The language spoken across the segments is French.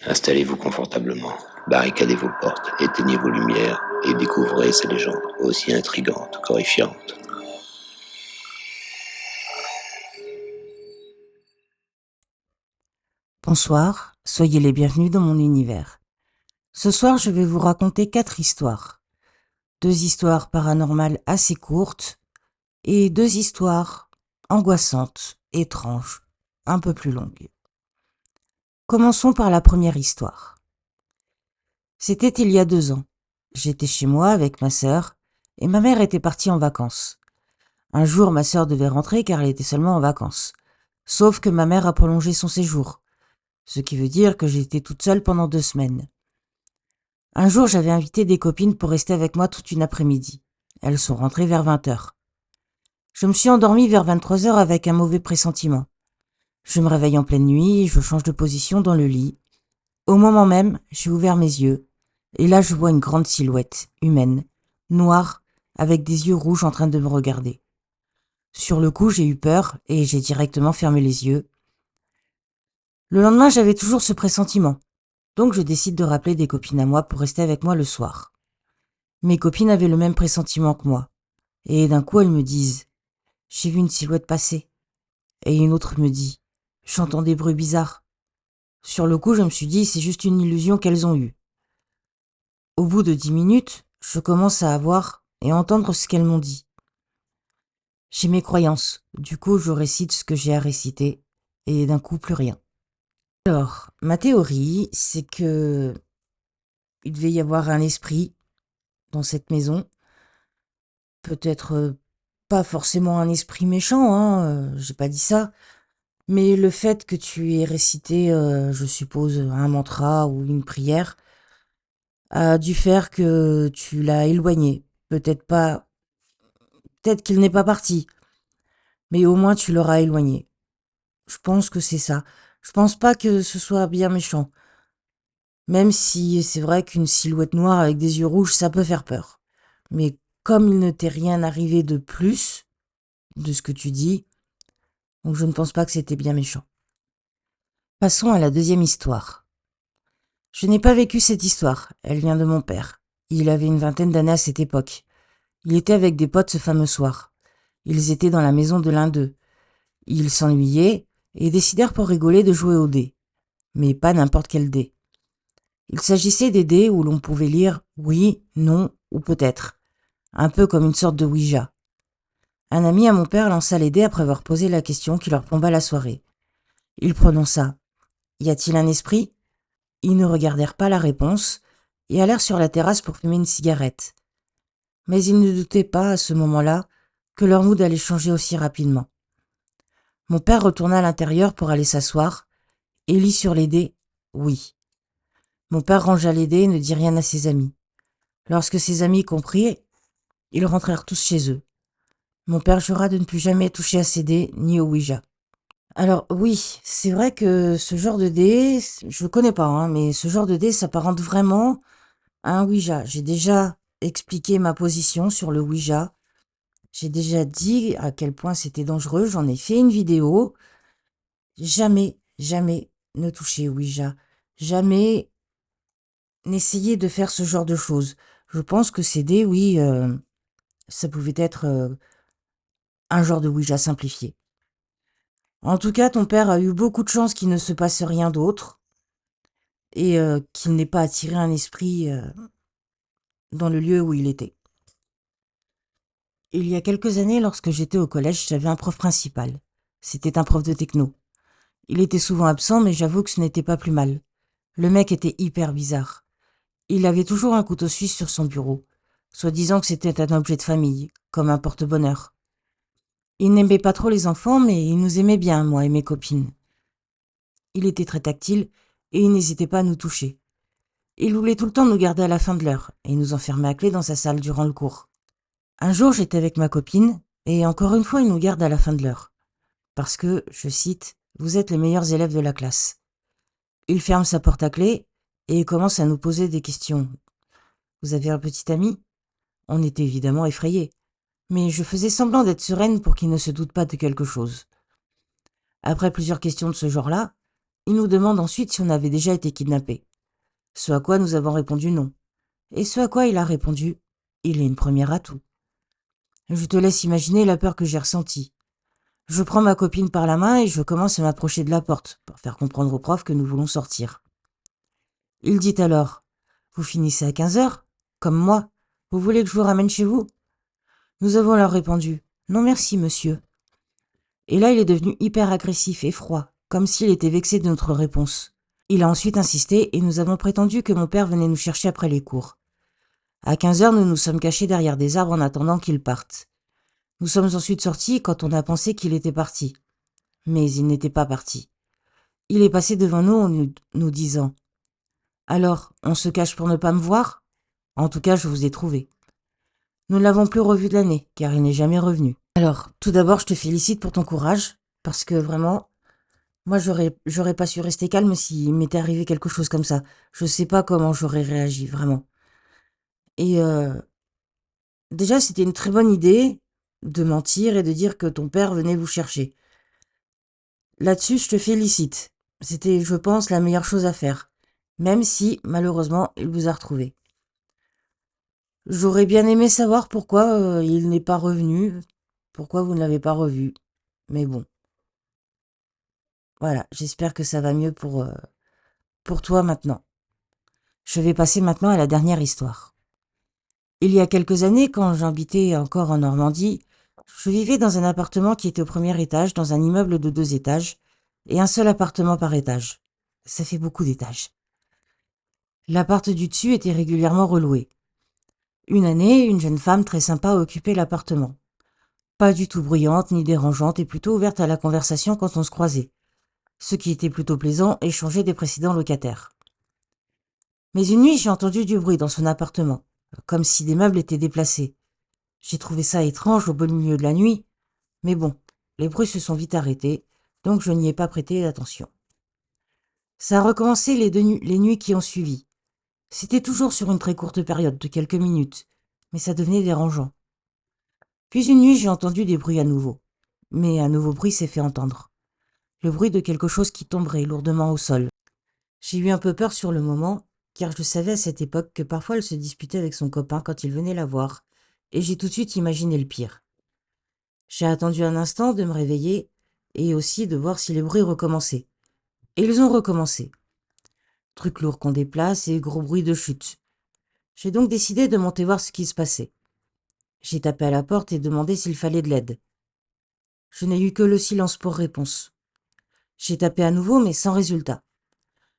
Installez-vous confortablement, barricadez vos portes, éteignez vos lumières et découvrez ces légendes aussi intrigantes qu'horrifiantes. Bonsoir, soyez les bienvenus dans mon univers. Ce soir, je vais vous raconter 4 histoires. 2 histoires paranormales assez courtes et 2 histoires angoissantes, étranges, un peu plus longues. Commençons par la première histoire. C'était il y a 2 ans. J'étais chez moi avec ma sœur et ma mère était partie en vacances. Un jour, ma sœur devait rentrer car elle était seulement en vacances. Sauf que ma mère a prolongé son séjour, ce qui veut dire que j'étais toute seule pendant 2 semaines. Un jour, j'avais invité des copines pour rester avec moi toute une après-midi. Elles sont rentrées vers 20h. Je me suis endormie vers 23h avec un mauvais pressentiment. Je me réveille en pleine nuit et je change de position dans le lit. Au moment même, j'ai ouvert mes yeux. Et là, je vois une grande silhouette, humaine, noire, avec des yeux rouges en train de me regarder. Sur le coup, j'ai eu peur et j'ai directement fermé les yeux. Le lendemain, j'avais toujours ce pressentiment. Donc, je décide de rappeler des copines à moi pour rester avec moi le soir. Mes copines avaient le même pressentiment que moi. Et d'un coup, elles me disent « J'ai vu une silhouette passer ». Et une autre me dit « J'entends des bruits bizarres ». Sur le coup, je me suis dit « C'est juste une illusion qu'elles ont eue ». Au bout de 10 minutes, je commence à avoir et entendre ce qu'elles m'ont dit. J'ai mes croyances. Du coup, je récite ce que j'ai à réciter. Et d'un coup, plus rien. Alors, ma théorie, c'est que il devait y avoir un esprit dans cette maison. Peut-être pas forcément un esprit méchant, j'ai pas dit ça. Mais le fait que tu aies récité, je suppose, un mantra ou une prière, a dû faire que tu l'as éloigné. Peut-être pas, peut-être qu'il n'est pas parti, mais au moins tu l'auras éloigné. Je pense que c'est ça. Je pense pas que ce soit bien méchant. Même si c'est vrai qu'une silhouette noire avec des yeux rouges, ça peut faire peur. Mais comme il ne t'est rien arrivé de plus de ce que tu dis, donc je ne pense pas que c'était bien méchant. Passons à la deuxième histoire. Je n'ai pas vécu cette histoire, elle vient de mon père. Il avait une vingtaine d'années à cette époque. Il était avec des potes ce fameux soir. Ils étaient dans la maison de l'un d'eux. Ils s'ennuyaient et décidèrent pour rigoler de jouer aux dés. Mais pas n'importe quel dé. Il s'agissait des dés où l'on pouvait lire oui, non ou peut-être. Un peu comme une sorte de Ouija. Un ami à mon père lança les dés après avoir posé la question qui leur plomba la soirée. Il prononça « Y a-t-il un esprit ?» Ils ne regardèrent pas la réponse et allèrent sur la terrasse pour fumer une cigarette. Mais ils ne doutaient pas, à ce moment-là, que leur mood allait changer aussi rapidement. Mon père retourna à l'intérieur pour aller s'asseoir et lit sur les dés « oui ». Mon père rangea les dés et ne dit rien à ses amis. Lorsque ses amis comprirent, ils rentrèrent tous chez eux. Mon père jura de ne plus jamais toucher à ces dés ni au Ouija. Alors oui, c'est vrai que ce genre de dés, je le connais pas, mais ce genre de dés s'apparente vraiment à un Ouija. J'ai déjà expliqué ma position sur le Ouija. J'ai déjà dit à quel point c'était dangereux. J'en ai fait une vidéo. Jamais, jamais ne touchez au Ouija. Jamais n'essayez de faire ce genre de choses. Je pense que ces dés, oui, ça pouvait être un genre de Ouija simplifié. En tout cas, ton père a eu beaucoup de chance qu'il ne se passe rien d'autre et qu'il n'ait pas attiré un esprit dans le lieu où il était. Il y a quelques années, lorsque j'étais au collège, j'avais un prof principal. C'était un prof de techno. Il était souvent absent, mais j'avoue que ce n'était pas plus mal. Le mec était hyper bizarre. Il avait toujours un couteau suisse sur son bureau, soi-disant que c'était un objet de famille, comme un porte-bonheur. Il n'aimait pas trop les enfants, mais il nous aimait bien, moi et mes copines. Il était très tactile et il n'hésitait pas à nous toucher. Il voulait tout le temps nous garder à la fin de l'heure et nous enfermer à clé dans sa salle durant le cours. Un jour, j'étais avec ma copine et encore une fois, il nous garde à la fin de l'heure. Parce que, je cite, « Vous êtes les meilleurs élèves de la classe ». Il ferme sa porte à clé et commence à nous poser des questions. « Vous avez un petit ami ?» On était évidemment effrayés, mais je faisais semblant d'être sereine pour qu'il ne se doute pas de quelque chose. Après plusieurs questions de ce genre-là, Il nous demande ensuite si on avait déjà été kidnappés. Ce à quoi nous avons répondu non. Et ce à quoi il a répondu, il est une première à tout. Je te laisse imaginer la peur que j'ai ressentie. Je prends ma copine par la main et je commence à m'approcher de la porte pour faire comprendre au prof que nous voulons sortir. Il dit alors: Vous finissez à 15h? Comme moi. Vous voulez que je vous ramène chez vous? Nous avons alors répondu: Non merci, monsieur. Et là, il est devenu hyper agressif et froid, comme s'il était vexé de notre réponse. Il a ensuite insisté et nous avons prétendu que mon père venait nous chercher après les cours. À 15h, nous nous sommes cachés derrière des arbres en attendant qu'il parte. Nous sommes ensuite sortis quand on a pensé qu'il était parti. Mais il n'était pas parti. Il est passé devant nous en nous disant: Alors, on se cache pour ne pas me voir? En tout cas, je vous ai trouvé. Nous ne l'avons plus revu de l'année, car il n'est jamais revenu. Alors, tout d'abord, je te félicite pour ton courage, parce que vraiment, moi, j'aurais pas su rester calme s'il m'était arrivé quelque chose comme ça. Je sais pas comment j'aurais réagi, vraiment. Et déjà, c'était une très bonne idée de mentir et de dire que ton père venait vous chercher. Là-dessus, je te félicite. C'était, je pense, la meilleure chose à faire, même si, malheureusement, il vous a retrouvé. J'aurais bien aimé savoir pourquoi il n'est pas revenu, pourquoi vous ne l'avez pas revu. Mais bon, voilà, j'espère que ça va mieux pour toi maintenant. Je vais passer maintenant à la dernière histoire. Il y a quelques années, quand j'habitais encore en Normandie, je vivais dans un appartement qui était au premier étage, dans un immeuble de 2 étages, et un seul appartement par étage. Ça fait beaucoup d'étages. L'appart du dessus était régulièrement reloué. Une année, une jeune femme très sympa occupait l'appartement. Pas du tout bruyante ni dérangeante et plutôt ouverte à la conversation quand on se croisait, ce qui était plutôt plaisant et changeait des précédents locataires. Mais une nuit, j'ai entendu du bruit dans son appartement, comme si des meubles étaient déplacés. J'ai trouvé ça étrange au beau milieu de la nuit, mais bon, les bruits se sont vite arrêtés, donc je n'y ai pas prêté attention. Ça a recommencé les nuits qui ont suivi. C'était toujours sur une très courte période de quelques minutes, mais ça devenait dérangeant. Puis une nuit, j'ai entendu des bruits à nouveau. Mais un nouveau bruit s'est fait entendre. Le bruit de quelque chose qui tomberait lourdement au sol. J'ai eu un peu peur sur le moment, car je savais à cette époque que parfois elle se disputait avec son copain quand il venait la voir, et j'ai tout de suite imaginé le pire. J'ai attendu un instant de me réveiller, et aussi de voir si les bruits recommençaient. Et ils ont recommencé. Trucs lourds qu'on déplace et gros bruit de chute. J'ai donc décidé de monter voir ce qui se passait. J'ai tapé à la porte et demandé s'il fallait de l'aide. Je n'ai eu que le silence pour réponse. J'ai tapé à nouveau, mais sans résultat.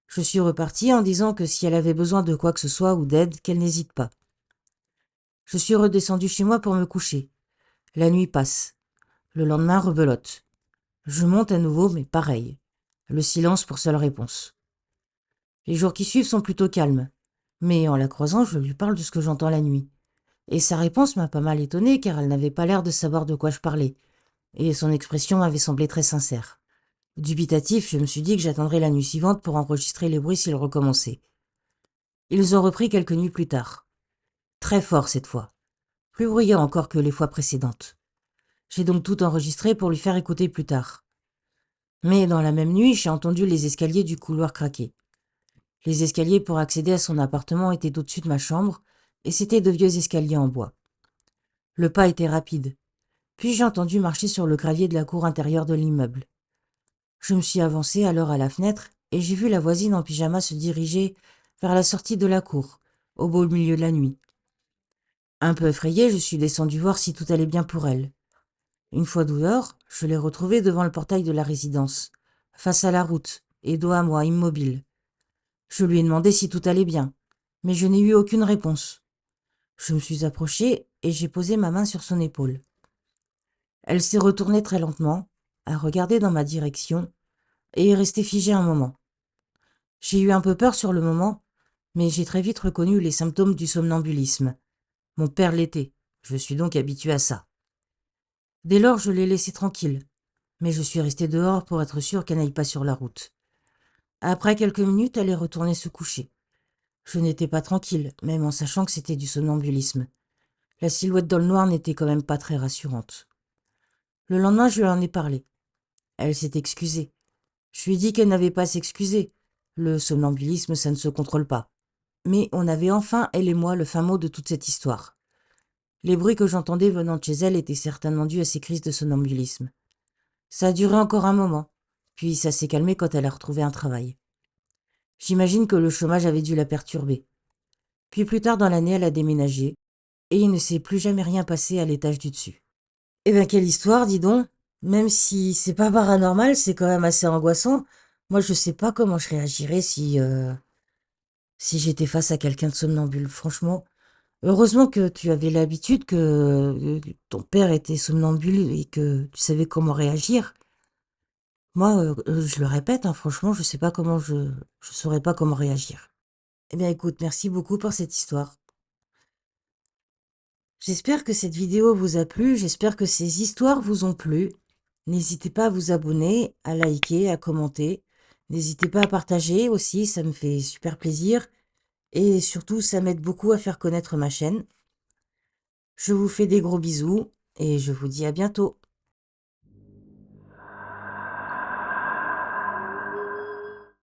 Je suis repartie en disant que si elle avait besoin de quoi que ce soit ou d'aide, qu'elle n'hésite pas. Je suis redescendue chez moi pour me coucher. La nuit passe. Le lendemain, rebelote. Je monte à nouveau, mais pareil. Le silence pour seule réponse. Les jours qui suivent sont plutôt calmes. Mais en la croisant, je lui parle de ce que j'entends la nuit. Et sa réponse m'a pas mal étonnée car elle n'avait pas l'air de savoir de quoi je parlais. Et son expression m'avait semblé très sincère. Dubitatif, je me suis dit que j'attendrais la nuit suivante pour enregistrer les bruits s'ils recommençaient. Ils ont repris quelques nuits plus tard. Très fort cette fois. Plus bruyant encore que les fois précédentes. J'ai donc tout enregistré pour lui faire écouter plus tard. Mais dans la même nuit, j'ai entendu les escaliers du couloir craquer. Les escaliers pour accéder à son appartement étaient au-dessus de ma chambre, et c'étaient de vieux escaliers en bois. Le pas était rapide. Puis j'ai entendu marcher sur le gravier de la cour intérieure de l'immeuble. Je me suis avancée alors à la fenêtre, et j'ai vu la voisine en pyjama se diriger vers la sortie de la cour, au beau milieu de la nuit. Un peu effrayée, je suis descendue voir si tout allait bien pour elle. Une fois dehors, je l'ai retrouvée devant le portail de la résidence, face à la route, et dos à moi, immobile. Je lui ai demandé si tout allait bien, mais je n'ai eu aucune réponse. Je me suis approchée et j'ai posé ma main sur son épaule. Elle s'est retournée très lentement, a regardé dans ma direction et est restée figée un moment. J'ai eu un peu peur sur le moment, mais j'ai très vite reconnu les symptômes du somnambulisme. Mon père l'était, je suis donc habituée à ça. Dès lors, je l'ai laissée tranquille, mais je suis restée dehors pour être sûre qu'elle n'aille pas sur la route. Après quelques minutes, elle est retournée se coucher. Je n'étais pas tranquille, même en sachant que c'était du somnambulisme. La silhouette dans le noir n'était quand même pas très rassurante. Le lendemain, je lui en ai parlé. Elle s'est excusée. Je lui ai dit qu'elle n'avait pas à s'excuser. Le somnambulisme, ça ne se contrôle pas. Mais on avait enfin, elle et moi, le fin mot de toute cette histoire. Les bruits que j'entendais venant de chez elle étaient certainement dus à ses crises de somnambulisme. Ça a duré encore un moment, puis ça s'est calmé quand elle a retrouvé un travail. J'imagine que le chômage avait dû la perturber. Puis plus tard dans l'année, elle a déménagé, et il ne s'est plus jamais rien passé à l'étage du dessus. Eh ben quelle histoire, dis donc. Même si c'est pas paranormal, c'est quand même assez angoissant. Moi, je sais pas comment je réagirais si j'étais face à quelqu'un de somnambule. Franchement, heureusement que tu avais l'habitude que ton père était somnambule et que tu savais comment réagir. Moi, je le répète, hein, franchement, je sais pas comment je saurais pas comment réagir. Eh bien, écoute, merci beaucoup pour cette histoire. J'espère que cette vidéo vous a plu, j'espère que ces histoires vous ont plu. N'hésitez pas à vous abonner, à liker, à commenter. N'hésitez pas à partager aussi, ça me fait super plaisir. Et surtout, ça m'aide beaucoup à faire connaître ma chaîne. Je vous fais des gros bisous et je vous dis à bientôt.